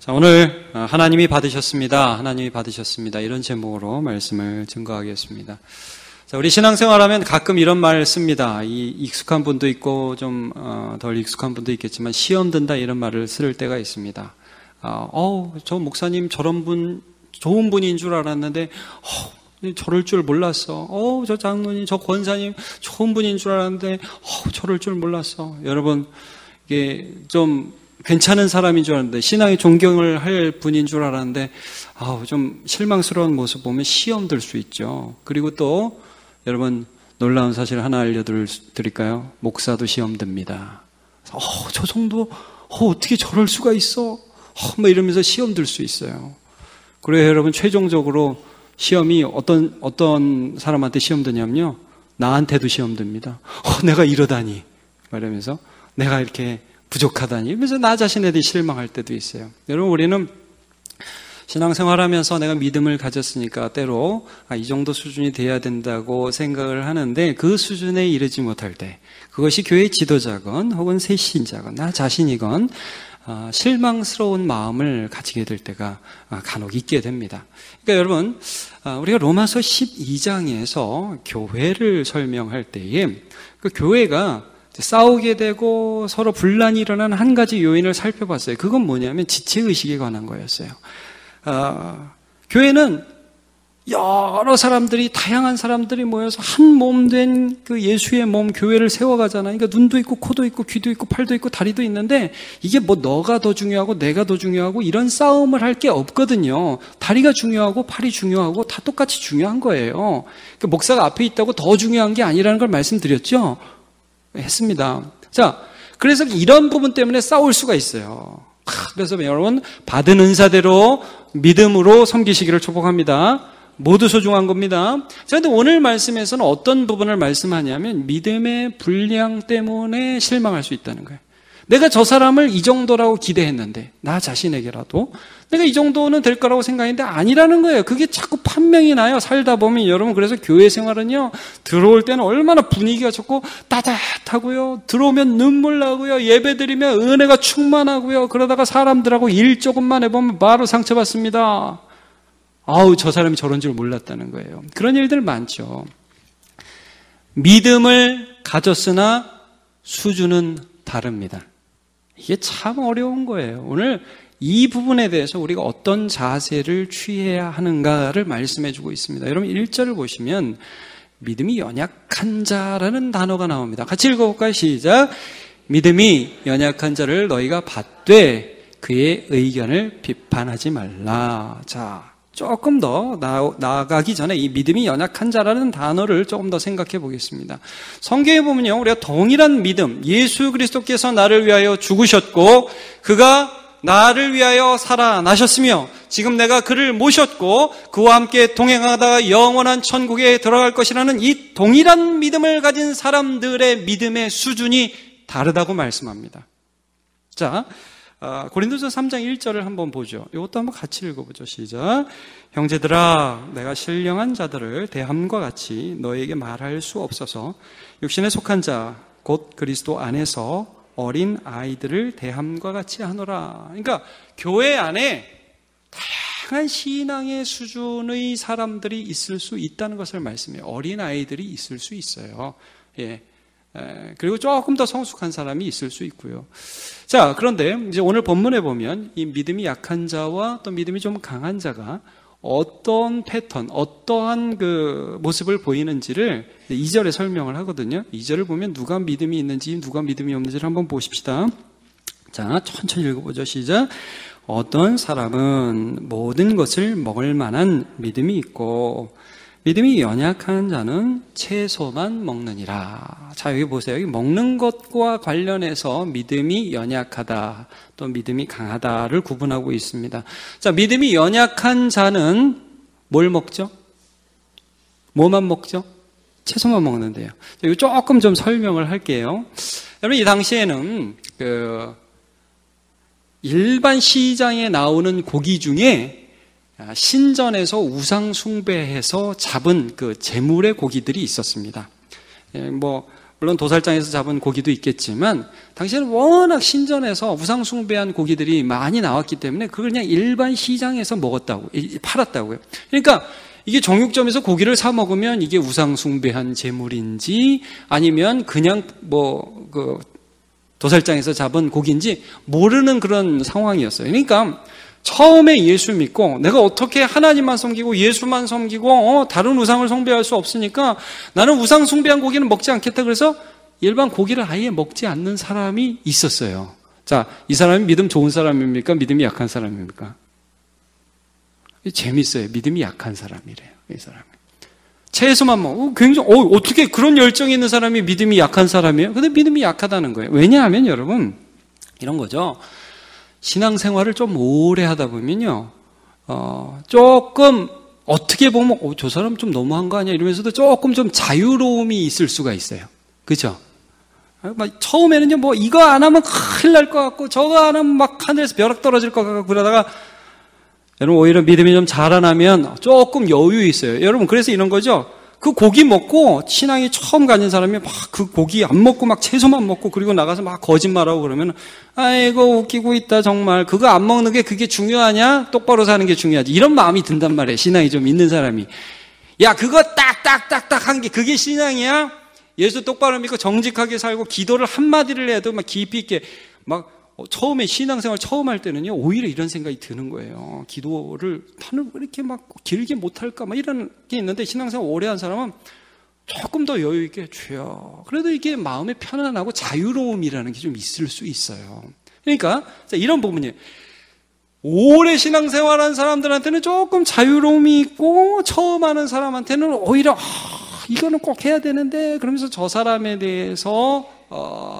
자, 오늘 하나님이 받으셨습니다. 하나님이 받으셨습니다. 이런 제목으로 말씀을 증거하겠습니다. 자, 우리 신앙생활하면 가끔 이런 말 씁니다. 이 익숙한 분도 있고 좀 덜 익숙한 분도 있겠지만 시험 든다 이런 말을 쓸 때가 있습니다. 저 목사님 저런 분 좋은 분인 줄 알았는데 저럴 줄 몰랐어. 저 장로님 저 권사님 좋은 분인 줄 알았는데 저럴 줄 몰랐어. 여러분 이게 좀 괜찮은 사람인 줄 알았는데 신앙에 존경을 할 분인 줄 알았는데 좀 실망스러운 모습 보면 시험 들 수 있죠. 그리고 또 여러분 놀라운 사실 하나 알려드릴까요? 목사도 시험 듭니다. 저 정도 어떻게 저럴 수가 있어? 뭐 이러면서 시험 들 수 있어요. 그래서 여러분 최종적으로 시험이 어떤 사람한테 시험 드냐면요, 나한테도 시험 듭니다. 내가 이러다니 말하면서 내가 이렇게 부족하다니 이러면서 나 자신에 대해 실망할 때도 있어요. 여러분 우리는 신앙생활하면서 내가 믿음을 가졌으니까 때로 이 정도 수준이 돼야 된다고 생각을 하는데 그 수준에 이르지 못할 때 그것이 교회 지도자건 혹은 새신자건 나 자신이건 실망스러운 마음을 가지게 될 때가 간혹 있게 됩니다. 그러니까 여러분 우리가 로마서 12장에서 교회를 설명할 때에 그 교회가 싸우게 되고 서로 분란이 일어나는 한 가지 요인을 살펴봤어요. 그건 뭐냐면 지체의식에 관한 거였어요. 교회는 여러 사람들이, 다양한 사람들이 모여서 한 몸 된 그 예수의 몸, 교회를 세워가잖아요. 그러니까 눈도 있고, 코도 있고, 귀도 있고, 팔도 있고, 다리도 있는데 이게 뭐 너가 더 중요하고 내가 더 중요하고 이런 싸움을 할 게 없거든요. 다리가 중요하고 팔이 중요하고 다 똑같이 중요한 거예요. 그러니까 목사가 앞에 있다고 더 중요한 게 아니라는 걸 말씀드렸죠? 했습니다. 자, 그래서 이런 부분 때문에 싸울 수가 있어요. 그래서 여러분 받은 은사대로 믿음으로 섬기시기를 축복합니다. 모두 소중한 겁니다. 자, 근데 오늘 말씀에서는 어떤 부분을 말씀하냐면 믿음의 분량 때문에 실망할 수 있다는 거예요. 내가 저 사람을 이 정도라고 기대했는데 나 자신에게라도 내가 이 정도는 될 거라고 생각했는데 아니라는 거예요. 그게 자꾸 판명이 나요. 살다 보면 여러분. 그래서 교회 생활은요, 들어올 때는 얼마나 분위기가 좋고 따뜻하고요, 들어오면 눈물 나고요, 예배드리면 은혜가 충만하고요, 그러다가 사람들하고 일 조금만 해보면 바로 상처받습니다. 저 사람이 저런 줄 몰랐다는 거예요. 그런 일들 많죠. 믿음을 가졌으나 수준은 다릅니다. 이게 참 어려운 거예요. 오늘 이 부분에 대해서 우리가 어떤 자세를 취해야 하는가를 말씀해 주고 있습니다. 여러분 1절을 보시면 믿음이 연약한 자라는 단어가 나옵니다. 같이 읽어볼까요? 시작. 믿음이 연약한 자를 너희가 받되 그의 의견을 비판하지 말라. 자, 조금 더 나아가기 전에 이 믿음이 연약한 자라는 단어를 조금 더 생각해 보겠습니다. 성경에 보면요, 우리가 동일한 믿음, 예수 그리스도께서 나를 위하여 죽으셨고 그가 나를 위하여 살아나셨으며 지금 내가 그를 모셨고 그와 함께 동행하다가 영원한 천국에 들어갈 것이라는 이 동일한 믿음을 가진 사람들의 믿음의 수준이 다르다고 말씀합니다. 자, 고린도서 3장 1절을 한번 보죠. 이것도 한번 같이 읽어보죠. 시작. 형제들아, 내가 신령한 자들을 대함과 같이 너에게 말할 수 없어서 육신에 속한 자 곧 그리스도 안에서 어린 아이들을 대함과 같이 하노라. 그러니까 교회 안에 다양한 신앙의 수준의 사람들이 있을 수 있다는 것을 말씀해요. 어린 아이들이 있을 수 있어요. 예. 그리고 조금 더 성숙한 사람이 있을 수 있고요. 자, 그런데 이제 오늘 본문에 보면 이 믿음이 약한 자와 또 믿음이 좀 강한 자가 어떤 패턴, 어떠한 그 모습을 보이는지를 2절에 설명을 하거든요. 2절을 보면 누가 믿음이 있는지 누가 믿음이 없는지를 한번 보십시다. 자, 천천히 읽어보죠. 시작. 어떤 사람은 모든 것을 먹을 만한 믿음이 있고 믿음이 연약한 자는 채소만 먹느니라. 자, 여기 보세요. 여기 먹는 것과 관련해서 믿음이 연약하다, 또 믿음이 강하다를 구분하고 있습니다. 자, 믿음이 연약한 자는 뭘 먹죠? 뭐만 먹죠? 채소만 먹는데요. 이거 조금 좀 설명을 할게요. 여러분, 이 당시에는 일반 시장에 나오는 고기 중에 신전에서 우상 숭배해서 잡은 그 제물의 고기들이 있었습니다. 물론 도살장에서 잡은 고기도 있겠지만 당시에는 워낙 신전에서 우상 숭배한 고기들이 많이 나왔기 때문에 그걸 그냥 일반 시장에서 먹었다고, 팔았다고요. 그러니까 이게 정육점에서 고기를 사 먹으면 이게 우상 숭배한 제물인지 아니면 그냥 도살장에서 잡은 고기인지 모르는 그런 상황이었어요. 그러니까 처음에 예수 믿고 내가 어떻게 하나님만 섬기고 예수만 섬기고 다른 우상을 숭배할 수 없으니까 나는 우상 숭배한 고기는 먹지 않겠다. 그래서 일반 고기를 아예 먹지 않는 사람이 있었어요. 자, 이 사람이 믿음 좋은 사람입니까? 믿음이 약한 사람입니까? 재밌어요. 믿음이 약한 사람이래요. 이 사람이. 채소만 먹고 굉장히 어떻게 그런 열정이 있는 사람이 믿음이 약한 사람이에요? 근데 믿음이 약하다는 거예요. 왜냐하면 여러분 이런 거죠. 신앙생활을 좀 오래 하다 보면요, 조금 어떻게 보면 저 사람 좀 너무한 거 아니야 이러면서도 조금 좀 자유로움이 있을 수가 있어요. 그렇죠? 처음에는요, 뭐 이거 안 하면 큰일 날 것 같고 저거 안 하면 막 하늘에서 벼락 떨어질 것 같고 그러다가 여러분 오히려 믿음이 좀 자라나면 조금 여유 있어요. 여러분 그래서 이런 거죠. 그 고기 먹고 신앙이 처음 가진 사람이 막 그 고기 안 먹고 막 채소만 먹고 그리고 나가서 막 거짓말하고 그러면 아이고 웃기고 있다 정말. 그거 안 먹는 게 그게 중요하냐? 똑바로 사는 게 중요하지. 이런 마음이 든단 말이에요. 신앙이 좀 있는 사람이. 야 그거 딱딱딱딱 한 게 그게 신앙이야? 예수 똑바로 믿고 정직하게 살고 기도를 한마디를 해도 막 깊이 있게 막 처음에 신앙생활 처음 할 때는요 오히려 이런 생각이 드는 거예요. 기도를 나는 왜 이렇게 막 길게 못할까 막 이런 게 있는데 신앙생활 오래 한 사람은 조금 더 여유 있게 주여. 그래도 이게 마음에 편안하고 자유로움이라는 게 좀 있을 수 있어요. 그러니까 이런 부분이에요. 오래 신앙생활한 사람들한테는 조금 자유로움이 있고 처음 하는 사람한테는 오히려 이거는 꼭 해야 되는데 그러면서 저 사람에 대해서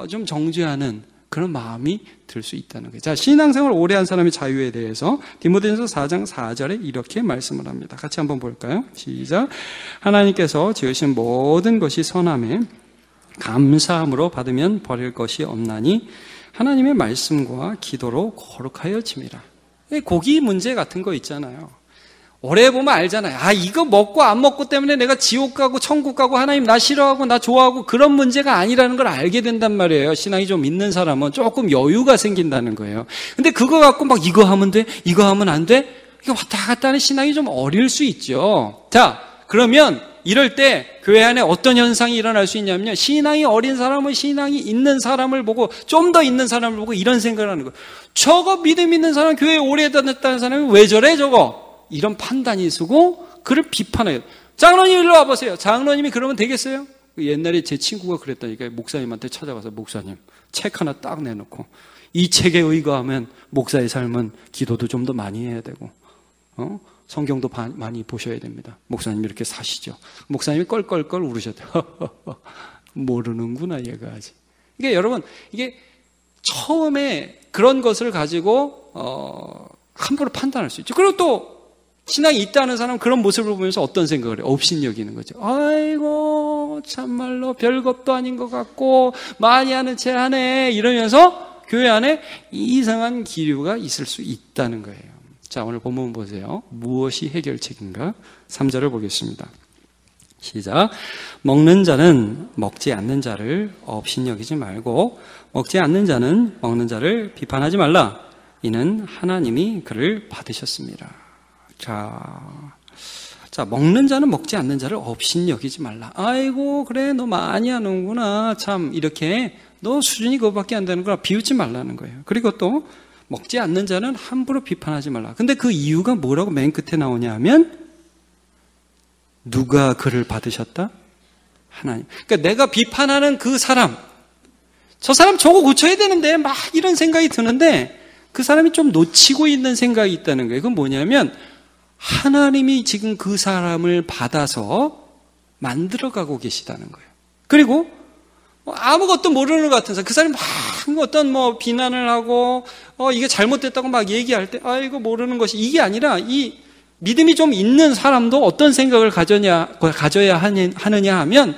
좀 정죄하는 그런 마음이 들 수 있다는 거예요. 자, 신앙생활 오래 한 사람의 자유에 대해서 디모데전서 4장 4절에 이렇게 말씀을 합니다. 같이 한번 볼까요? 시작. 하나님께서 지으신 모든 것이 선함에 감사함으로 받으면 버릴 것이 없나니 하나님의 말씀과 기도로 거룩하여 짐이라. 고기 문제 같은 거 있잖아요. 오래 보면 알잖아요. 이거 먹고 안 먹고 때문에 내가 지옥 가고 천국 가고 하나님 나 싫어하고 나 좋아하고 그런 문제가 아니라는 걸 알게 된단 말이에요. 신앙이 좀 있는 사람은 조금 여유가 생긴다는 거예요. 근데 그거 갖고 막 이거 하면 돼? 이거 하면 안 돼? 이게 왔다 갔다 하는 신앙이 좀 어릴 수 있죠. 자, 그러면 이럴 때 교회 안에 어떤 현상이 일어날 수 있냐면요. 신앙이 어린 사람은 신앙이 있는 사람을 보고 좀 더 있는 사람을 보고 이런 생각을 하는 거예요. 저거 믿음 있는 사람 교회에 오래 다녔다는 사람이 왜 저래 저거? 이런 판단이 쓰고 그를 비판해요. 장로님 일로 와보세요. 장로님이 그러면 되겠어요? 옛날에 제 친구가 그랬다니까. 목사님한테 찾아가서 목사님 책 하나 딱 내놓고 이 책에 의거하면 목사의 삶은 기도도 좀 더 많이 해야 되고 성경도 많이 보셔야 됩니다. 목사님 이렇게 사시죠. 목사님이 껄껄껄 울으셨대요. 모르는구나 얘가 아직. 그러니까 여러분 이게 처음에 그런 것을 가지고 함부로 판단할 수 있죠. 그리고 또 신앙이 있다는 사람은 그런 모습을 보면서 어떤 생각을 해요? 업신여기는 거죠. 아이고 참말로 별것도 아닌 것 같고 많이 하는 채 하네 이러면서 교회 안에 이상한 기류가 있을 수 있다는 거예요. 자, 오늘 본문 보세요. 무엇이 해결책인가? 3절을 보겠습니다. 시작. 먹는 자는 먹지 않는 자를 업신여기지 말고 먹지 않는 자는 먹는 자를 비판하지 말라. 이는 하나님이 그를 받으셨습니다. 자, 먹는 자는 먹지 않는 자를 업신여기지 말라. 아이고, 그래, 너 많이 하는구나. 참, 이렇게, 너 수준이 그거밖에 안 되는구나. 비웃지 말라는 거예요. 그리고 또, 먹지 않는 자는 함부로 비판하지 말라. 근데 그 이유가 뭐라고 맨 끝에 나오냐 하면, 누가 그를 받으셨다? 하나님. 그러니까 내가 비판하는 그 사람, 저 사람 저거 고쳐야 되는데, 막 이런 생각이 드는데, 그 사람이 좀 놓치고 있는 생각이 있다는 거예요. 그건 뭐냐면, 하나님이 지금 그 사람을 받아서 만들어가고 계시다는 거예요. 그리고 아무것도 모르는 것 같은 사람, 그 사람이 막 어떤 비난을 하고 이게 잘못됐다고 막 얘기할 때 이거 모르는 것이 이게 아니라 이 믿음이 좀 있는 사람도 어떤 생각을 가져야 하느냐 하면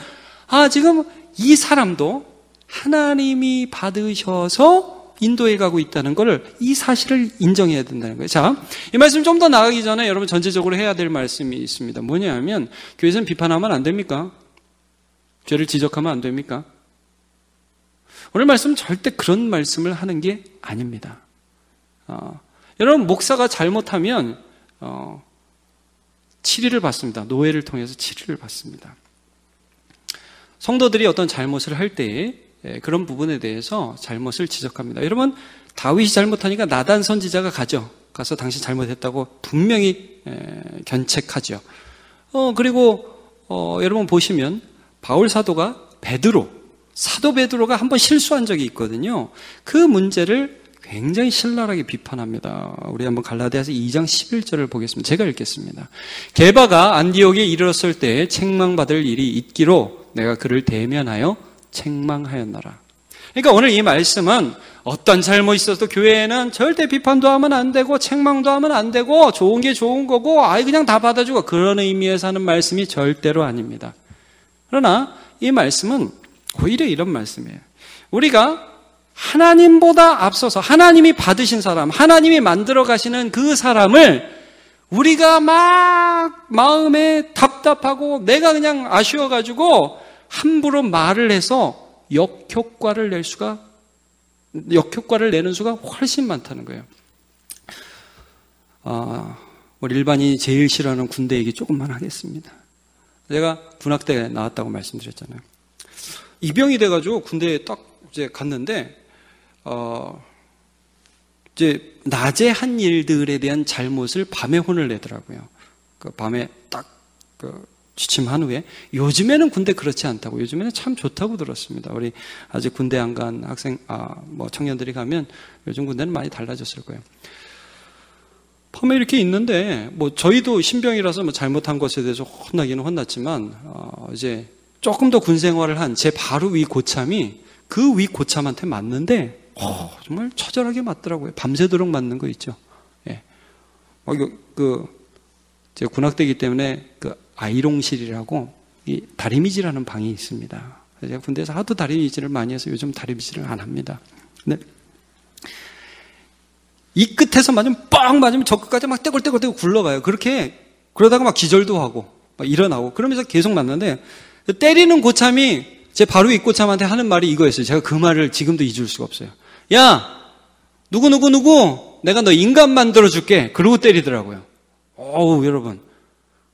지금 이 사람도 하나님이 받으셔서 인도해 가고 있다는 것을 이 사실을 인정해야 된다는 거예요. 자, 이 말씀 좀 더 나가기 전에 여러분 전체적으로 해야 될 말씀이 있습니다. 뭐냐 하면 교회에서는 비판하면 안 됩니까? 죄를 지적하면 안 됩니까? 오늘 말씀은 절대 그런 말씀을 하는 게 아닙니다. 여러분, 목사가 잘못하면 치리를 받습니다. 노예를 통해서 치리를 받습니다. 성도들이 어떤 잘못을 할 때에 그런 부분에 대해서 잘못을 지적합니다. 여러분, 다윗이 잘못하니까 나단 선지자가 가서 당신 잘못했다고 분명히 견책하죠. 그리고 여러분 보시면 바울 사도가 사도 베드로가 한번 실수한 적이 있거든요. 그 문제를 굉장히 신랄하게 비판합니다. 우리 한번 갈라디아서 2장 11절을 보겠습니다. 제가 읽겠습니다. 게바가 안디옥에 이르렀을 때 책망받을 일이 있기로 내가 그를 대면하여 책망하였노라. 그러니까 오늘 이 말씀은 어떤 잘못이 있어도 교회에는 절대 비판도 하면 안 되고 책망도 하면 안 되고 좋은 게 좋은 거고 그냥 다 받아주고 그런 의미에서 하는 말씀이 절대로 아닙니다. 그러나 이 말씀은 오히려 이런 말씀이에요. 우리가 하나님보다 앞서서 하나님이 받으신 사람, 하나님이 만들어 가시는 그 사람을 우리가 막 마음에 답답하고 내가 그냥 아쉬워가지고 함부로 말을 해서 역효과를 내는 수가 훨씬 많다는 거예요. 우리 일반인이 제일 싫어하는 군대 얘기 조금만 하겠습니다. 제가 군악대에 나왔다고 말씀드렸잖아요. 입영이 돼가지고 군대에 딱 이제 갔는데, 이제 낮에 한 일들에 대한 잘못을 밤에 혼을 내더라고요. 그 밤에 딱 취침한 후에. 요즘에는 군대 그렇지 않다고, 요즘에는 참 좋다고 들었습니다. 우리 아직 군대 안 간 학생, 청년들이 가면 요즘 군대는 많이 달라졌을 거예요. 밤에 이렇게 있는데, 저희도 신병이라서 잘못한 것에 대해서 혼나기는 혼났지만, 이제 조금 더 군 생활을 한 제 바로 위 고참이 그 위 고참한테 맞는데, 정말 처절하게 맞더라고요. 밤새도록 맞는 거 있죠. 예. 제가 군악대이기 때문에 아이롱실이라고 이 다리미질하는 방이 있습니다. 제가 군대에서 하도 다리미질을 많이 해서 요즘 다리미질을 안 합니다. 근데 이 끝에서 뻥 맞으면 저 끝까지 막 떼굴떼굴 굴러가요. 그러다가 막 기절도 하고 막 일어나고 그러면서 계속 맞는데, 때리는 고참이 제 바로 위 고참한테 하는 말이 이거였어요. 제가 그 말을 지금도 잊을 수가 없어요. 야, 누구 내가 너 인간 만들어줄게. 그러고 때리더라고요. 여러분.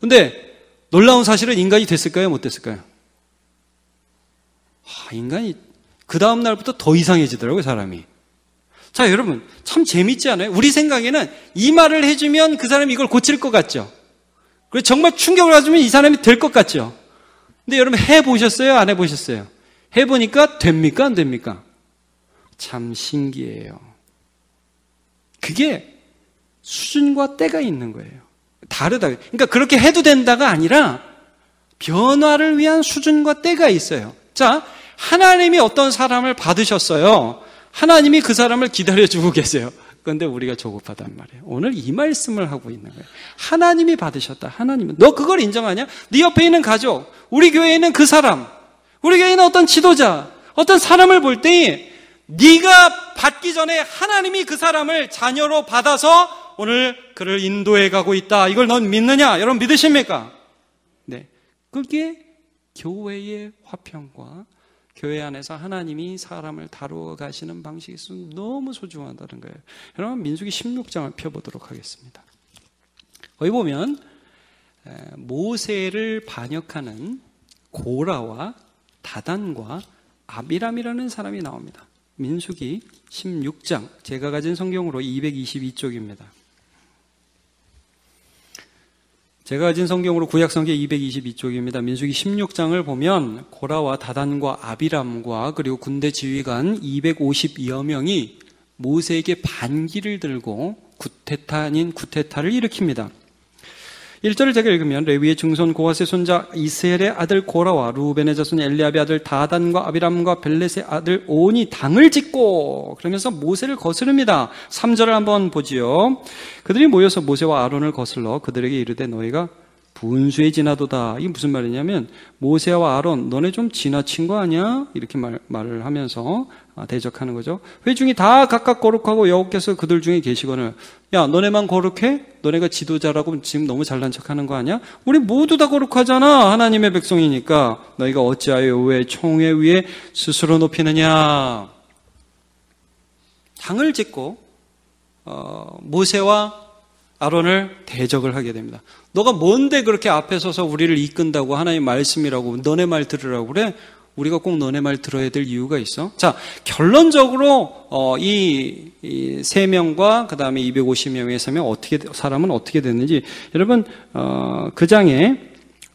근데 놀라운 사실은 인간이 됐을까요? 못 됐을까요? 인간이 그 다음 날부터 더 이상해지더라고요, 사람이. 자, 여러분, 참 재밌지 않아요? 우리 생각에는 이 말을 해주면 그 사람이 이걸 고칠 것 같죠? 그리고 정말 충격을 받으면 이 사람이 될 것 같죠? 근데 여러분 해보셨어요? 안 해보셨어요? 해보니까 됩니까? 안 됩니까? 참 신기해요. 그게 수준과 때가 있는 거예요. 다르다. 그러니까 그렇게 해도 된다가 아니라 변화를 위한 수준과 때가 있어요. 자, 하나님이 어떤 사람을 받으셨어요. 하나님이 그 사람을 기다려주고 계세요. 그런데 우리가 조급하단 말이에요. 오늘 이 말씀을 하고 있는 거예요. 하나님이 받으셨다. 하나님은. 너 그걸 인정하냐? 네 옆에 있는 가족, 우리 교회에 있는 그 사람, 우리 교회에 있는 어떤 지도자, 어떤 사람을 볼 때 네가 받기 전에 하나님이 그 사람을 자녀로 받아서 오늘 그를 인도해 가고 있다. 이걸 넌 믿느냐? 여러분 믿으십니까? 네. 그게 교회의 화평과 교회 안에서 하나님이 사람을 다루어 가시는 방식이 있으면 너무 소중하다는 거예요. 여러분 민수기 16장을 펴보도록 하겠습니다. 거기 보면 모세를 반역하는 고라와 다단과 아비람이라는 사람이 나옵니다. 민수기 16장, 제가 가진 성경으로 222쪽입니다. 제가 가진 성경으로 구약성경 222쪽입니다. 민수기 16장을 보면 고라와 다단과 아비람과 그리고 군대 지휘관 250여 명이 모세에게 반기를 들고 구테타 아닌 구테타를 일으킵니다. 1절을 제가 읽으면 레위의 증손 고핫의 손자 이스엘의 아들 고라와 루벤의 자손 엘리압의 아들 다단과 아비람과 벨렛의 아들 온이 당을 짓고, 그러면서 모세를 거스릅니다. 3절을 한번 보지요. 그들이 모여서 모세와 아론을 거슬러 그들에게 이르되 너희가 분수에 지나도다. 이게 무슨 말이냐면 모세와 아론 너네 좀 지나친 거 아니야? 이렇게 말을 하면서 대적하는 거죠. 회중이 다 각각 거룩하고 여호와께서 그들 중에 계시거늘 야 너네만 거룩해? 너네가 지도자라고 지금 너무 잘난 척하는 거 아니야? 우리 모두 다 거룩하잖아. 하나님의 백성이니까 너희가 어찌하여 여호와의 총회 위에 스스로 높이느냐. 당을 짓고 모세와 아론을 대적을 하게 됩니다. 너가 뭔데 그렇게 앞에 서서 우리를 이끈다고 하나님 말씀이라고 너네 말 들으라고 그래? 우리가 꼭 너네 말 들어야 될 이유가 있어? 자, 결론적으로 이 3명과 그 다음에 250명의 사람은 어떻게 됐는지 여러분 그 장에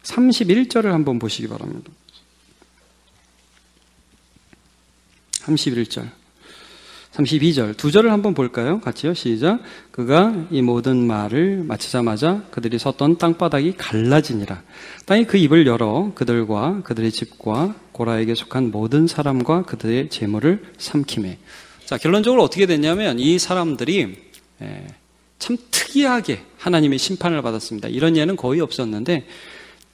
31절을 한번 보시기 바랍니다. 31절 32절, 2절을 한번 볼까요? 같이요. 시작. 그가 이 모든 말을 마치자마자 그들이 섰던 땅바닥이 갈라지니라. 땅이 그 입을 열어 그들과 그들의 집과 고라에게 속한 모든 사람과 그들의 재물을 삼키매. 자, 결론적으로 어떻게 됐냐면 이 사람들이 참 특이하게 하나님의 심판을 받았습니다. 이런 예는 거의 없었는데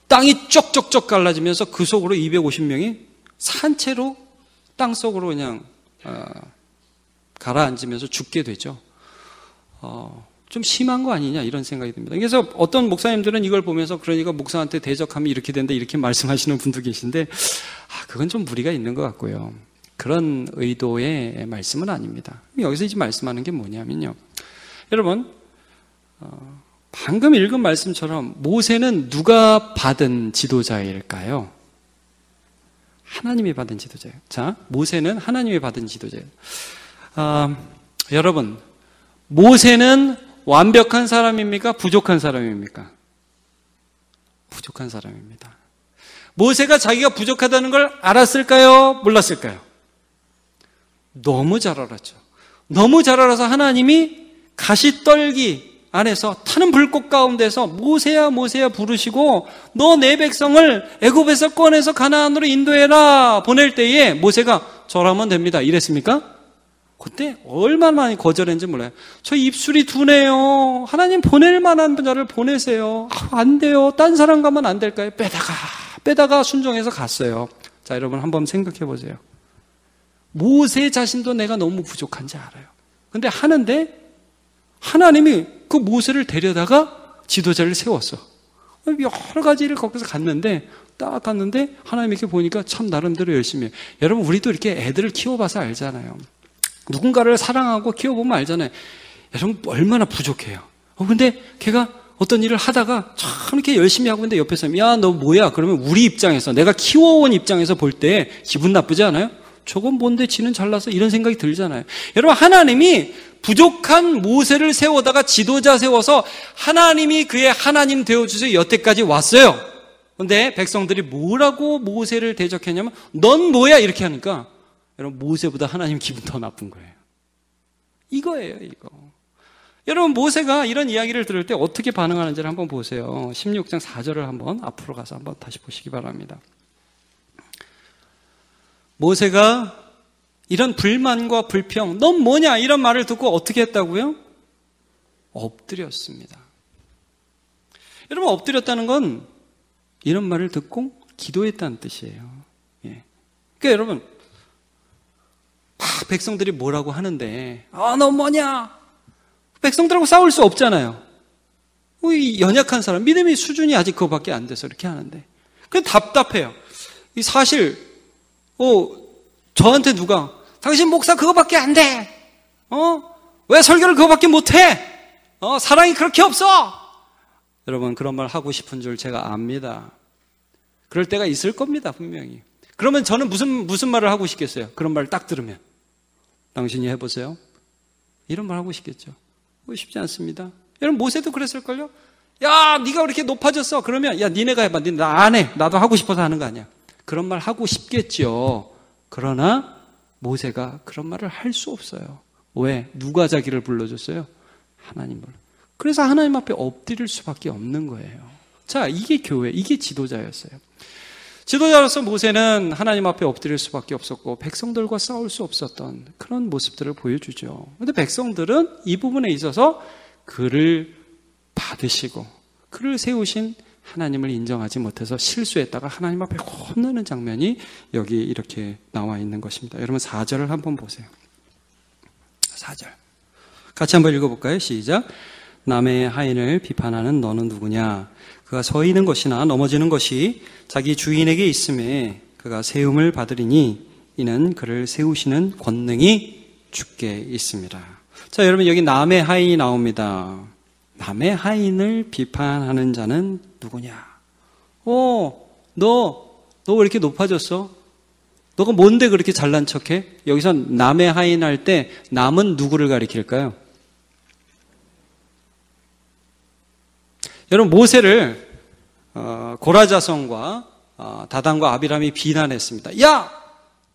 땅이 쪽쪽쪽 갈라지면서 그 속으로 250명이 산채로 땅 속으로 그냥 가라앉으면서 죽게 되죠. 좀 심한 거 아니냐 이런 생각이 듭니다. 그래서 어떤 목사님들은 이걸 보면서 그러니까 목사한테 대적하면 이렇게 된다 이렇게 말씀하시는 분도 계신데 그건 좀 무리가 있는 것 같고요. 그런 의도의 말씀은 아닙니다. 여기서 이제 말씀하는 게 뭐냐면요. 여러분 방금 읽은 말씀처럼 모세는 누가 받은 지도자일까요? 하나님이 받은 지도자예요. 자, 모세는 하나님이 받은 지도자예요. 여러분, 모세는 완벽한 사람입니까? 부족한 사람입니까? 부족한 사람입니다. 모세가 자기가 부족하다는 걸 알았을까요? 몰랐을까요? 너무 잘 알았죠. 너무 잘 알아서 하나님이 가시떨기 안에서 타는 불꽃 가운데서 모세야 모세야 부르시고 너 내 백성을 애굽에서 꺼내서 가나안으로 인도해라 보낼 때에 모세가 저라면 됩니다. 이랬습니까? 그때 얼마나 많이 거절했는지 몰라요. 저 입술이 둔해요. 하나님 보낼 만한 자를 보내세요. 안 돼요. 딴 사람 가면 안 될까요? 빼다가 순종해서 갔어요. 자, 여러분 한번 생각해 보세요. 모세 자신도 내가 너무 부족한지 알아요. 근데 하는데 하나님이 그 모세를 데려다가 지도자를 세웠어. 여러 가지를 거기서 갔는데 딱 갔는데 하나님 이렇게 보니까 참 나름대로 열심히 해요. 여러분 우리도 이렇게 애들을 키워봐서 알잖아요. 누군가를 사랑하고 키워보면 알잖아요. 여러분 얼마나 부족해요. 근데 걔가 어떤 일을 하다가 참 이렇게 열심히 하고 있는데 옆에서 야 너 뭐야? 그러면 우리 입장에서 내가 키워온 입장에서 볼 때 기분 나쁘지 않아요? 저건 뭔데 지는 잘나서 이런 생각이 들잖아요. 여러분 하나님이 부족한 모세를 세우다가 지도자 세워서 하나님이 그의 하나님 되어주셔서 여태까지 왔어요. 그런데 백성들이 뭐라고 모세를 대적했냐면 넌 뭐야? 이렇게 하니까 여러분 모세보다 하나님 기분 더 나쁜 거예요. 이거예요, 이거. 여러분 모세가 이런 이야기를 들을 때 어떻게 반응하는지를 한번 보세요. 16장 4절을 한번 앞으로 가서 한번 다시 보시기 바랍니다. 모세가 이런 불만과 불평, 넌 뭐냐 이런 말을 듣고 어떻게 했다고요? 엎드렸습니다. 여러분 엎드렸다는 건 이런 말을 듣고 기도했다는 뜻이에요. 예. 그러니까 여러분 백성들이 뭐라고 하는데 너 뭐냐? 백성들하고 싸울 수 없잖아요. 이 연약한 사람, 믿음의 수준이 아직 그거밖에 안 돼서 이렇게 하는데 그게 답답해요. 이 사실 저한테 누가 당신 목사 그거밖에 안 돼. 왜 설교를 그거밖에 못해? 사랑이 그렇게 없어. 여러분 그런 말 하고 싶은 줄 제가 압니다. 그럴 때가 있을 겁니다, 분명히. 그러면 저는 무슨 말을 하고 싶겠어요? 그런 말을 딱 들으면 당신이 해보세요. 이런 말 하고 싶겠죠. 쉽지 않습니다. 여러분 모세도 그랬을걸요? 야 네가 그렇게 높아졌어. 그러면 야 니네가 해봐. 니네 나 안 해. 나도 하고 싶어서 하는 거 아니야. 그런 말 하고 싶겠죠. 그러나 모세가 그런 말을 할 수 없어요. 왜? 누가 자기를 불러줬어요? 하나님을. 그래서 하나님 앞에 엎드릴 수밖에 없는 거예요. 자, 이게 교회, 이게 지도자였어요. 지도자로서 모세는 하나님 앞에 엎드릴 수밖에 없었고 백성들과 싸울 수 없었던 그런 모습들을 보여주죠. 그런데 백성들은 이 부분에 있어서 그를 받으시고 그를 세우신 하나님을 인정하지 못해서 실수했다가 하나님 앞에 혼나는 장면이 여기 이렇게 나와 있는 것입니다. 여러분 4절을 한번 보세요. 4절 같이 한번 읽어볼까요? 시작. 남의 하인을 비판하는 너는 누구냐? 그가 서 있는 것이나 넘어지는 것이 자기 주인에게 있음에 그가 세움을 받으리니 이는 그를 세우시는 권능이 주께 있습니다. 자, 여러분 여기 남의 하인이 나옵니다. 남의 하인을 비판하는 자는 누구냐? 너 왜 이렇게 높아졌어? 너가 뭔데 그렇게 잘난 척해? 여기서 남의 하인 할 때 남은 누구를 가리킬까요? 여러분 모세를 고라자손과 다단과 아비람이 비난했습니다. 야!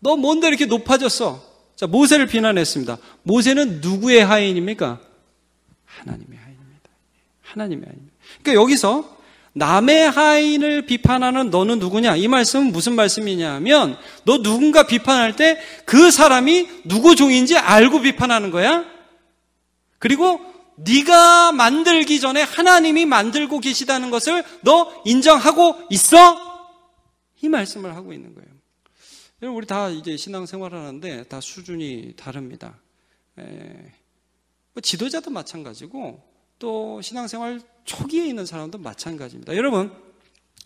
너 뭔데 이렇게 높아졌어? 자, 모세를 비난했습니다. 모세는 누구의 하인입니까? 하나님의 하인입니다. 하나님의 하인입니다. 그러니까 여기서 남의 하인을 비판하는 너는 누구냐? 이 말씀은 무슨 말씀이냐면 너 누군가 비판할 때 그 사람이 누구 종인지 알고 비판하는 거야. 그리고 네가 만들기 전에 하나님이 만들고 계시다는 것을 너 인정하고 있어? 이 말씀을 하고 있는 거예요. 여러분 우리 다 이제 신앙생활을 하는데 다 수준이 다릅니다. 지도자도 마찬가지고 또 신앙생활 초기에 있는 사람도 마찬가지입니다. 여러분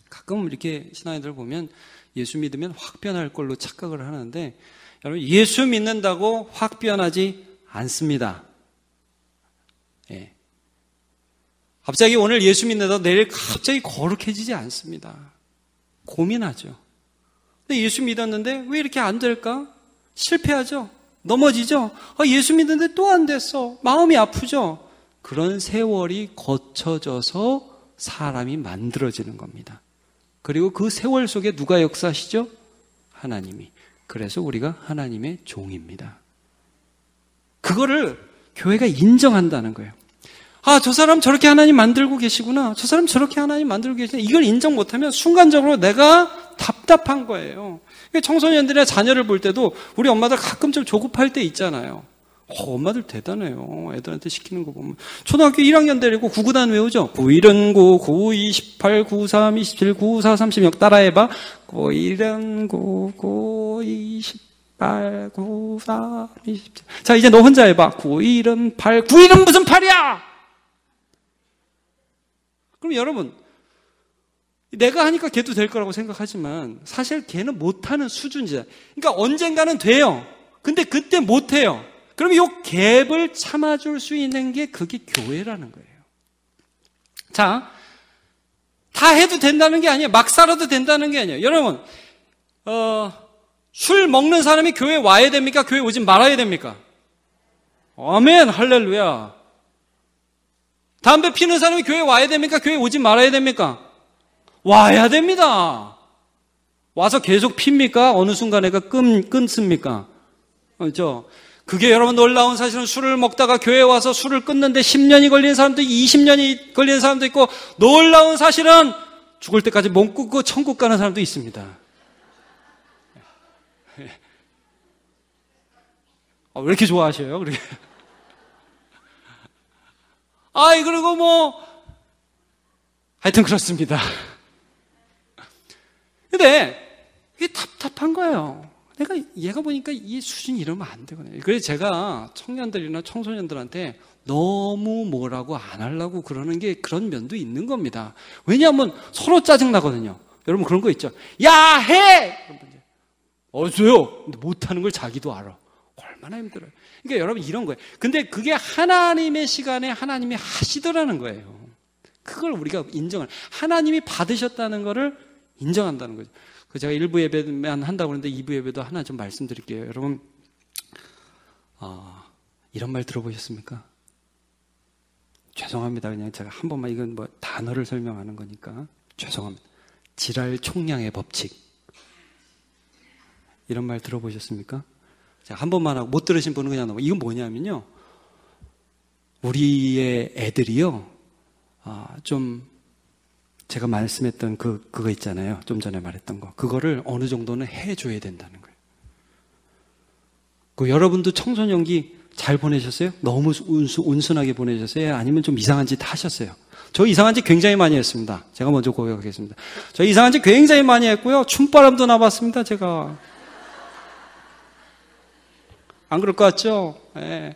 가끔 이렇게 신앙인들 보면 예수 믿으면 확 변할 걸로 착각을 하는데 여러분 예수 믿는다고 확 변하지 않습니다. 예. 갑자기 오늘 예수 믿는다고 내일 갑자기 거룩해지지 않습니다. 고민하죠. 근데 예수 믿었는데 왜 이렇게 안 될까? 실패하죠. 넘어지죠. 예수 믿는데 또 안 됐어. 마음이 아프죠. 그런 세월이 거쳐져서 사람이 만들어지는 겁니다. 그리고 그 세월 속에 누가 역사하시죠? 하나님이. 그래서 우리가 하나님의 종입니다. 그거를 교회가 인정한다는 거예요. 저 사람 저렇게 하나님 만들고 계시구나. 저 사람 저렇게 하나님 만들고 계시구나. 이걸 인정 못하면 순간적으로 내가 답답한 거예요. 청소년들이나 자녀를 볼 때도 우리 엄마들 가끔 좀 조급할 때 있잖아요. 엄마들 대단해요. 애들한테 시키는 거 보면. 초등학교 1학년 데리고 9구단 외우죠? 9, 1은 9, 9, 28, 9, 3, 27, 9, 4, 36 따라해봐. 9, 1은 9, 9, 28, 9, 4, 27. 자, 이제 너 혼자 해봐. 9, 1은 8, 9, 1은 무슨 8이야? 그럼 여러분, 내가 하니까 걔도 될 거라고 생각하지만 사실 걔는 못하는 수준이잖아요. 그러니까 언젠가는 돼요. 근데 그때 못해요. 그럼 이 갭을 참아줄 수 있는 게 그게 교회라는 거예요. 자, 다 해도 된다는 게 아니에요. 막 살아도 된다는 게 아니에요. 여러분, 술 먹는 사람이 교회에 와야 됩니까? 교회에 오지 말아야 됩니까? 아멘, 할렐루야. 담배 피는 사람이 교회에 와야 됩니까? 교회에 오지 말아야 됩니까? 와야 됩니다. 와서 계속 핍니까? 어느 순간 애가 끊습니까? 그렇죠? 그게 여러분 놀라운 사실은 술을 먹다가 교회에 와서 술을 끊는데 10년이 걸리는 사람도 있고 20년이 걸리는 사람도 있고 놀라운 사실은 죽을 때까지 몸 끊고 천국 가는 사람도 있습니다. 왜 이렇게 좋아하셔요? 그리고 하여튼 그렇습니다. 근데 이게 답답한 거예요. 내가 얘가 보니까 이 수준이 이러면 안 되거든요. 그래서 제가 청년들이나 청소년들한테 너무 뭐라고 안 하려고 그러는 게 그런 면도 있는 겁니다. 왜냐하면 서로 짜증나거든요. 여러분 그런 거 있죠. 야, 해! 어서요. 근데 못하는 걸 자기도 알아. 얼마나 힘들어요. 그러니까 여러분 이런 거예요. 근데 그게 하나님의 시간에 하나님이 하시더라는 거예요. 그걸 우리가 하나님이 받으셨다는 거를 인정한다는 거죠. 제가 1부 예배만 한다고 그러는데 2부 예배도 하나 좀 말씀드릴게요. 여러분, 이런 말 들어보셨습니까? 죄송합니다. 그냥 제가 한 번만 이건 단어를 설명하는 거니까 죄송합니다. 지랄 총량의 법칙. 이런 말 들어보셨습니까? 제가 한 번만 하고 못 들으신 분은 그냥 넘어. 이건 뭐냐면요. 우리의 애들이요. 좀 제가 말씀했던 그거 있잖아요. 좀 전에 말했던 거. 그거를 어느 정도는 해줘야 된다는 거예요. 여러분도 청소년기 잘 보내셨어요? 너무 온순하게 보내셨어요? 아니면 좀 이상한 짓 하셨어요? 저 이상한 짓 굉장히 많이 했습니다. 제가 먼저 고백하겠습니다. 저 이상한 짓 굉장히 많이 했고요. 춤바람도 나봤습니다, 제가. 안 그럴 것 같죠? 네.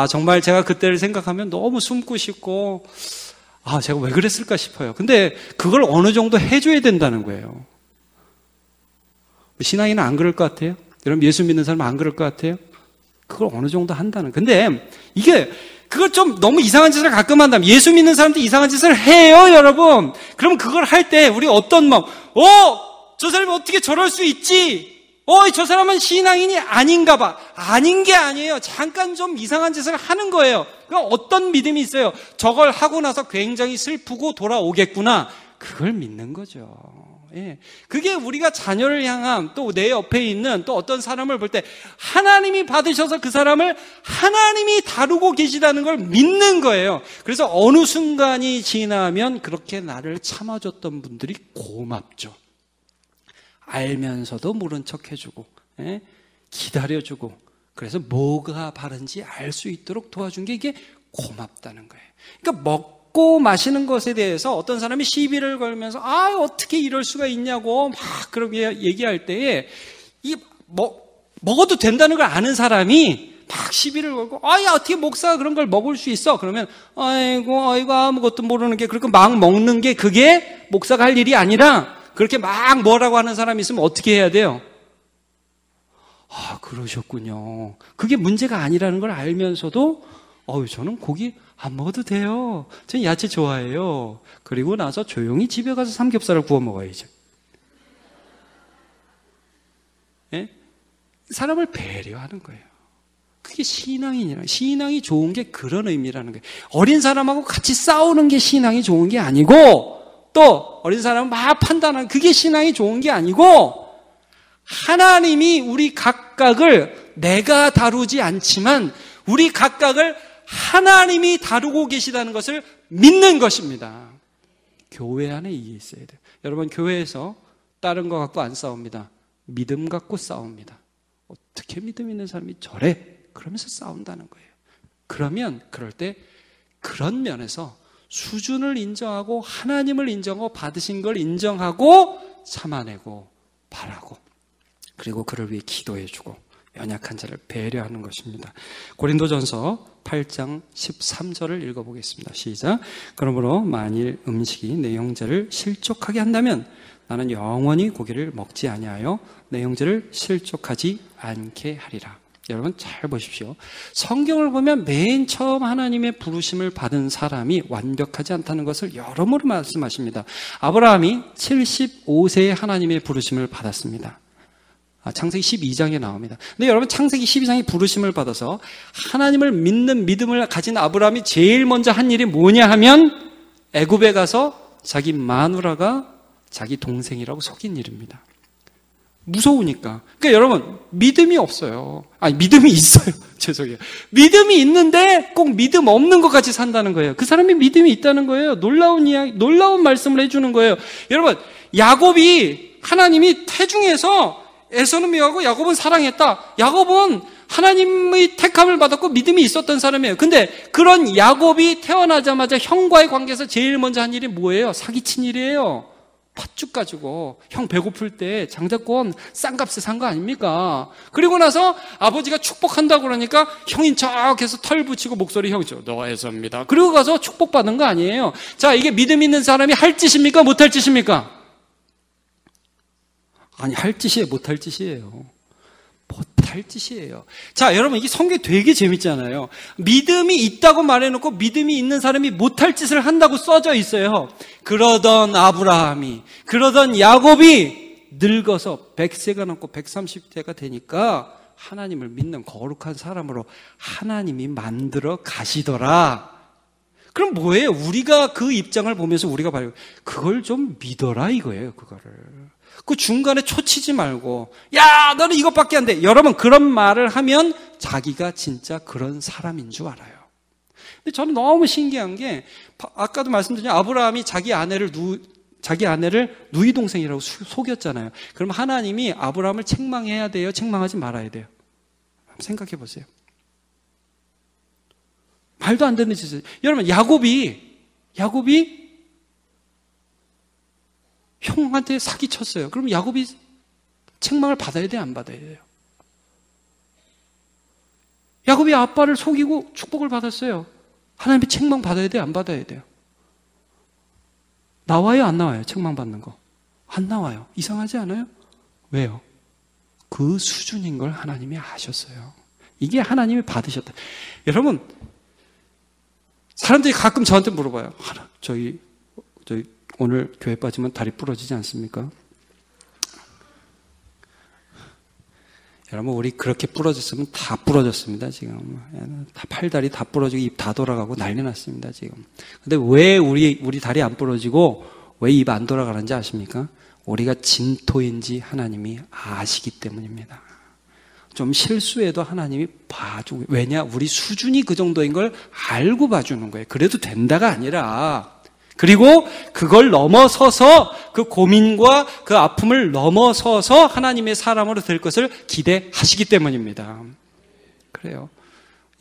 정말 제가 그때를 생각하면 너무 숨고 싶고, 제가 왜 그랬을까 싶어요. 근데 그걸 어느 정도 해줘야 된다는 거예요. 신앙인은 안 그럴 것 같아요? 여러분, 예수 믿는 사람은 안 그럴 것 같아요? 그걸 어느 정도 한다는. 근데 그걸 좀 너무 이상한 짓을 가끔 한다면, 예수 믿는 사람도 이상한 짓을 해요, 여러분. 그럼 그걸 할 때 우리 어떤 마음, 저 사람이 어떻게 저럴 수 있지? 저 사람은 신앙인이 아닌가 봐. 아닌 게 아니에요. 잠깐 좀 이상한 짓을 하는 거예요. 그럼 어떤 믿음이 있어요? 저걸 하고 나서 굉장히 슬프고 돌아오겠구나. 그걸 믿는 거죠. 예. 그게 우리가 자녀를 향한, 또 내 옆에 있는 또 어떤 사람을 볼 때 하나님이 받으셔서 그 사람을 하나님이 다루고 계시다는 걸 믿는 거예요. 그래서 어느 순간이 지나면 그렇게 나를 참아줬던 분들이 고맙죠. 알면서도 모른 척 해주고, 기다려주고, 그래서 뭐가 바른지 알 수 있도록 도와준 게 이게 고맙다는 거예요. 그러니까 먹고 마시는 것에 대해서 어떤 사람이 시비를 걸면서 어떻게 이럴 수가 있냐고 막 그렇게 얘기할 때에 먹어도 된다는 걸 아는 사람이 막 시비를 걸고 어떻게 목사가 그런 걸 먹을 수 있어? 그러면 아이고 아무것도 모르는 게 그렇게 막 먹는 게 그게 목사가 할 일이 아니라 그렇게 막 뭐라고 하는 사람이 있으면 어떻게 해야 돼요? 그러셨군요. 그게 문제가 아니라는 걸 알면서도 저는 고기 안 먹어도 돼요. 전 야채 좋아해요. 그리고 나서 조용히 집에 가서 삼겹살을 구워 먹어야죠. 예? 사람을 배려하는 거예요. 그게 신앙이 좋은 게 그런 의미라는 거예요. 어린 사람하고 같이 싸우는 게 신앙이 좋은 게 아니고, 또 어린 사람은 막 판단하는 그게 신앙이 좋은 게 아니고, 하나님이 우리 각각을 내가 다루지 않지만 우리 각각을 하나님이 다루고 계시다는 것을 믿는 것입니다. 교회 안에 이게 있어야 돼요. 여러분, 교회에서 다른 거 갖고 안 싸웁니다. 믿음 갖고 싸웁니다. 어떻게 믿음 있는 사람이 저래? 그러면서 싸운다는 거예요. 그러면 그럴 때 그런 면에서 수준을 인정하고 하나님을 인정하고 받으신 걸 인정하고 참아내고 바라고, 그리고 그를 위해 기도해주고 연약한 자를 배려하는 것입니다. 고린도전서 8장 13절을 읽어보겠습니다. 시작. 그러므로 만일 음식이 내 형제를 실족하게 한다면 나는 영원히 고기를 먹지 아니하여 내 형제를 실족하지 않게 하리라. 여러분 잘 보십시오. 성경을 보면 맨 처음 하나님의 부르심을 받은 사람이 완벽하지 않다는 것을 여러모로 말씀하십니다. 아브라함이 75세에 하나님의 부르심을 받았습니다. 창세기 12장에 나옵니다. 근데 여러분, 창세기 12장에 부르심을 받아서 하나님을 믿는 믿음을 가진 아브라함이 제일 먼저 한 일이 뭐냐 하면 애굽에 가서 자기 마누라가 자기 동생이라고 속인 일입니다. 무서우니까. 그러니까 여러분, 믿음이 없어요. 믿음이 있어요. 죄송해요. 믿음이 있는데 꼭 믿음 없는 것 같이 산다는 거예요. 그 사람이 믿음이 있다는 거예요. 놀라운 이야기, 놀라운 말씀을 해주는 거예요. 여러분, 야곱이 하나님이 태중에서 에서는 미워하고 야곱은 사랑했다. 야곱은 하나님의 택함을 받았고 믿음이 있었던 사람이에요. 근데 그런 야곱이 태어나자마자 형과의 관계에서 제일 먼저 한 일이 뭐예요? 사기친 일이에요. 팥죽 가지고 형 배고플 때 장자권 싼 값에 산 거 아닙니까? 그리고 나서 아버지가 축복한다고 그러니까 형인 척해서 털 붙이고 목소리 형이죠. 너에서입니다. 그리고 가서 축복받은 거 아니에요. 자, 이게 믿음 있는 사람이 할 짓입니까? 못할 짓입니까? 할 짓이에요? 못할 짓이에요? 못할 짓이에요. 자, 여러분, 이게 성경이 되게 재밌잖아요. 믿음이 있다고 말해놓고 믿음이 있는 사람이 못할 짓을 한다고 써져 있어요. 그러던 아브라함이, 그러던 야곱이 늙어서 100세가 넘고 130세가 되니까 하나님을 믿는 거룩한 사람으로 하나님이 만들어 가시더라. 그럼 뭐예요? 우리가 그 입장을 보면서 우리가 봐요. 그걸 좀 믿어라 이거예요, 그거를. 그 중간에 초치지 말고, 야, 너는 이것밖에 안 돼. 여러분, 그런 말을 하면 자기가 진짜 그런 사람인 줄 알아요. 근데 저는 너무 신기한 게, 아까도 말씀드린 아브라함이 자기 아내를 누이 동생이라고 속였잖아요. 그럼 하나님이 아브라함을 책망해야 돼요? 책망하지 말아야 돼요? 한번 생각해 보세요. 말도 안 되는 짓을. 여러분, 야곱이 야곱이 형한테 사기쳤어요. 그럼 야곱이 책망을 받아야 돼요, 안 받아야 돼요? 야곱이 아빠를 속이고 축복을 받았어요. 하나님의 책망 받아야 돼요, 안 받아야 돼요? 나와요, 안 나와요? 책망 받는 거. 안 나와요. 이상하지 않아요? 왜요? 그 수준인 걸 하나님이 아셨어요. 이게 하나님이 받으셨다. 여러분, 사람들이 가끔 저한테 물어봐요. 저희 오늘 교회 빠지면 다리 부러지지 않습니까? 여러분, 우리 그렇게 부러졌으면 다 부러졌습니다, 지금. 다 팔다리 다 부러지고 입 다 돌아가고 난리 났습니다, 지금. 근데 왜 우리 다리 안 부러지고 왜 입 안 돌아가는지 아십니까? 우리가 진토인지 하나님이 아시기 때문입니다. 좀 실수해도 하나님이 봐주고, 왜냐? 우리 수준이 그 정도인 걸 알고 봐주는 거예요. 그래도 된다가 아니라, 그리고 그걸 넘어서서 그 고민과 그 아픔을 넘어서서 하나님의 사람으로 될 것을 기대하시기 때문입니다. 그래요.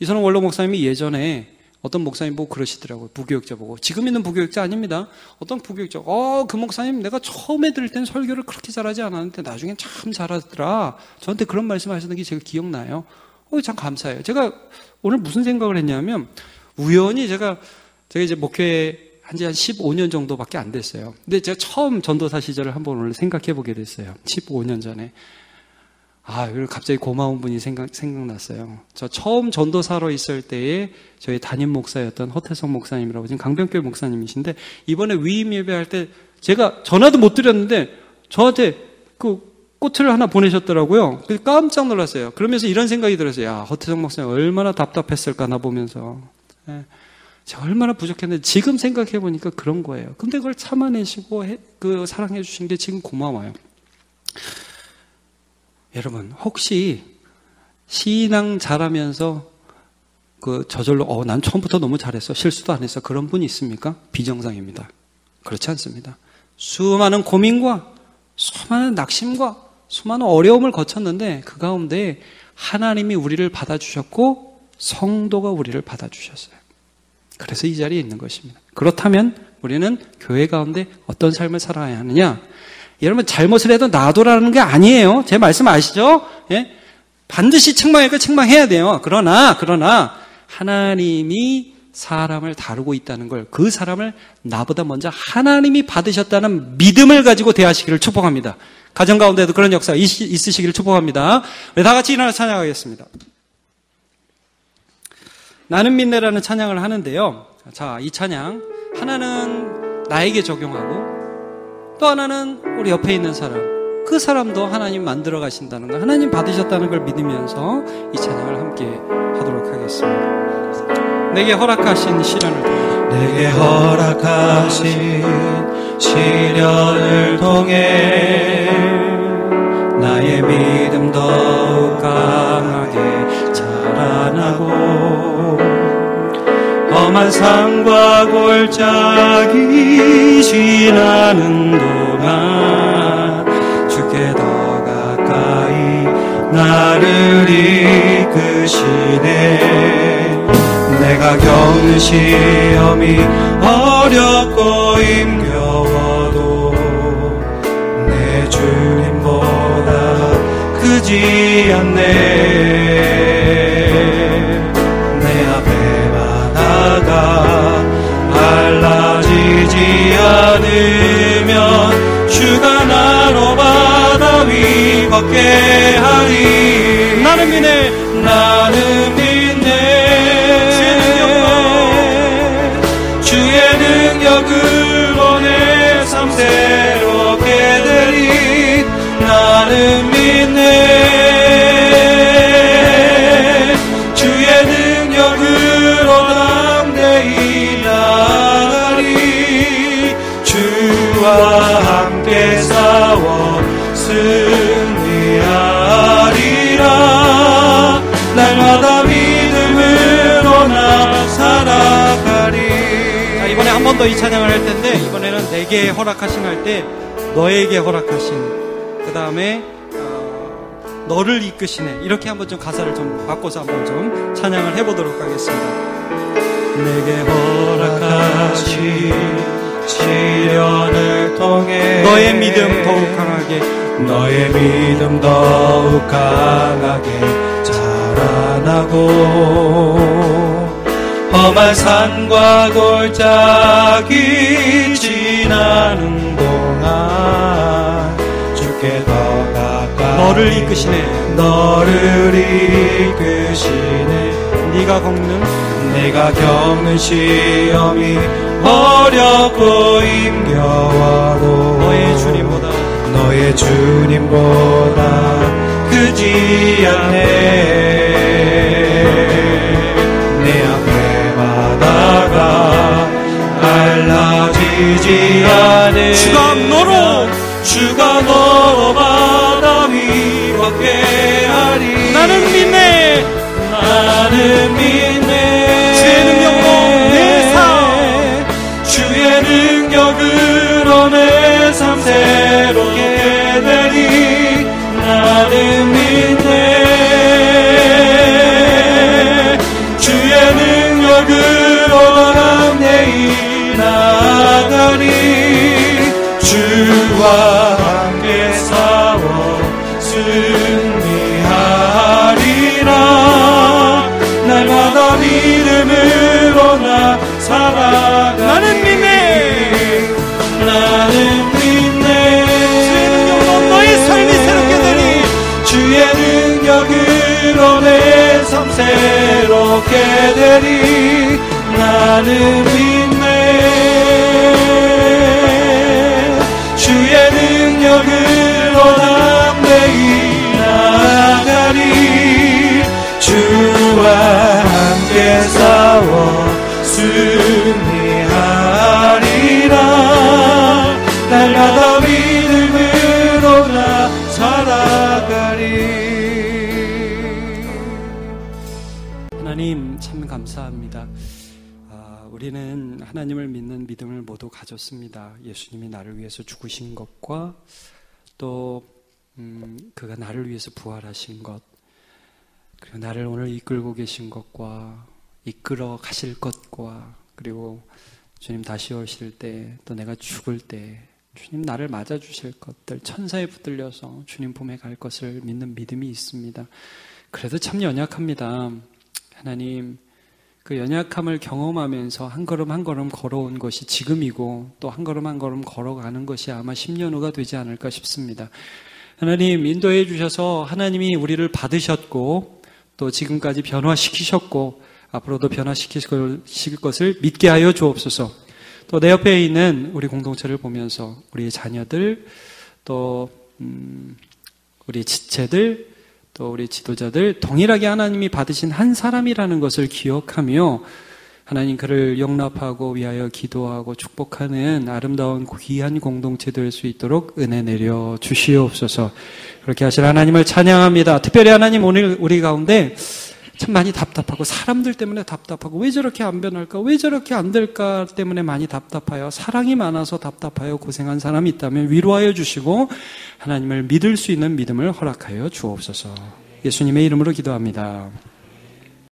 이선홍 원로 목사님이 예전에 어떤 목사님 보고 그러시더라고요. 부교육자 보고. 지금 있는 부교육자 아닙니다. 어떤 부교육자, 그 목사님 내가 처음에 들을 땐 설교를 그렇게 잘하지 않았는데 나중엔 참 잘하더라. 저한테 그런 말씀 하시는 게 제가 기억나요. 참 감사해요. 제가 오늘 무슨 생각을 했냐면, 우연히 제가 이제 목회 한지 한 15년 정도밖에 안 됐어요. 근데 제가 처음 전도사 시절을 한번 오늘 생각해 보게 됐어요. 15년 전에. 그리고 갑자기 고마운 분이 생각났어요. 저 처음 전도사로 있을 때에 저희 담임 목사였던 허태성 목사님이라고, 지금 강변교회 목사님이신데, 이번에 위임 예배할 때 제가 전화도 못 드렸는데 저한테 그 꽃을 하나 보내셨더라고요. 그래서 깜짝 놀랐어요. 그러면서 이런 생각이 들었어요. 야, 허태성 목사님 얼마나 답답했을까, 나 보면서. 제가 얼마나 부족했는데 지금 생각해 보니까 그런 거예요. 근데 그걸 참아내시고 사랑해 주신 게 지금 고마워요. 여러분, 혹시 신앙 잘하면서 저절로 난 처음부터 너무 잘했어, 실수도 안 했어, 그런 분이 있습니까? 비정상입니다. 그렇지 않습니다. 수많은 고민과 수많은 낙심과 수많은 어려움을 거쳤는데 그 가운데 하나님이 우리를 받아주셨고 성도가 우리를 받아주셨어요. 그래서 이 자리에 있는 것입니다. 그렇다면 우리는 교회 가운데 어떤 삶을 살아야 하느냐? 여러분, 잘못을 해도 놔두라는 게 아니에요. 제 말씀 아시죠? 예? 반드시 책망할까 책망해야 돼요. 그러나 하나님이 사람을 다루고 있다는 걸, 그 사람을 나보다 먼저 하나님이 받으셨다는 믿음을 가지고 대하시기를 축복합니다. 가정 가운데도 그런 역사가 있으시기를 축복합니다. 우리 다 같이 일어나 찬양하겠습니다. 나는 믿네라는 찬양을 하는데요. 자, 이 찬양 하나는 나에게 적용하고 또 하나는 우리 옆에 있는 사람, 그 사람도 하나님 만들어 가신다는 거, 하나님 받으셨다는 걸 믿으면서 이 찬양을 함께 하도록 하겠습니다. 내게 허락하신 시련을 통해, 내게 허락하신 시련을 통해 나의 믿음 더욱 강하게 자라나고 험한 산과 골짜기 지나는 동안 주께 더 가까이 나를 이끄시네. 내가 겪는 시험이 어렵고 힘겨워도 내 주님보다 크지 않네. 갈라지지 않으면 주가 나로 바다 위 걷게 하리. 나는 믿네, 나는 믿네. 주의 능력으로 내 삶 새롭게 되리. 나는 믿네. 주의 능력으로 담대히 나가리. 주와 함께 싸워 승리하리라. 날마다 믿음으로 나 살아가리. 자, 이번에 한 번 더 이 찬양을 할 텐데, 이번에는 내게 허락하신 할 때 너에게 허락하신, 그 다음에 너를 이끄시네, 이렇게 한번 좀 가사를 좀 바꿔서 한번 좀 찬양을 해보도록 하겠습니다. 내게 허락하신 너의 믿음 더욱 강하게 자라나고 험한 산과 골짜기 지나는 동안 주께 더 가까이 너를 이끄시네. 너를 이끄시네. 네가 겪는 시험이 어렵고 힘겨워도 너의 주님보다 크지 않네. 내 앞에 바다가 갈라지지 않네. 주가 너로 바다 위 걷게 하리. 나는 믿네. 주의 능력으로 내 삶, 주의 능력으로 내 삶 새롭게 되리. 나는 믿네. 주의 능력으로 담대히 나아가리. 주와 함께 싸워 승리하리라. 날마다 믿음으로 나 살아가. 나는 믿네. 주의 능력으로 너의 삶이 새롭게 되리. 주의 능력으로 내 삶 새롭게 되리. 나는 믿네. 주의 능력으로 담대히 나아가리. 주와 함께 싸워 승리하리라. 날마다 믿음으로 나 살아가리. 하나님 참 감사합니다. 우리는 하나님을 믿는 믿음을 모두 가졌습니다. 예수님이 나를 위해서 죽으신 것과 또 그가 나를 위해서 부활하신 것, 그리고 나를 오늘 이끌고 계신 것과 이끌어 가실 것과, 그리고 주님 다시 오실 때, 또 내가 죽을 때 주님 나를 맞아주실 것들, 천사에 붙들려서 주님 품에 갈 것을 믿는 믿음이 있습니다. 그래도 참 연약합니다. 하나님, 그 연약함을 경험하면서 한 걸음 한 걸음 걸어온 것이 지금이고, 또 한 걸음 한 걸음 걸어가는 것이 아마 10년 후가 되지 않을까 싶습니다. 하나님 인도해 주셔서 하나님이 우리를 받으셨고 또 지금까지 변화시키셨고 앞으로도 변화시키실 것을 믿게 하여 주옵소서. 또 내 옆에 있는 우리 공동체를 보면서 우리의 자녀들, 또 우리 지체들, 또 우리 지도자들 동일하게 하나님이 받으신 한 사람이라는 것을 기억하며 하나님 그를 용납하고 위하여 기도하고 축복하는 아름다운 귀한 공동체 될 수 있도록 은혜 내려 주시옵소서. 그렇게 하실 하나님을 찬양합니다. 특별히 하나님 오늘 우리 가운데 참 많이 답답하고 사람들 때문에 답답하고 왜 저렇게 안 변할까, 왜 저렇게 안 될까 때문에 많이 답답하여 사랑이 많아서 답답하여 고생한 사람이 있다면 위로하여 주시고 하나님을 믿을 수 있는 믿음을 허락하여 주옵소서. 예수님의 이름으로 기도합니다.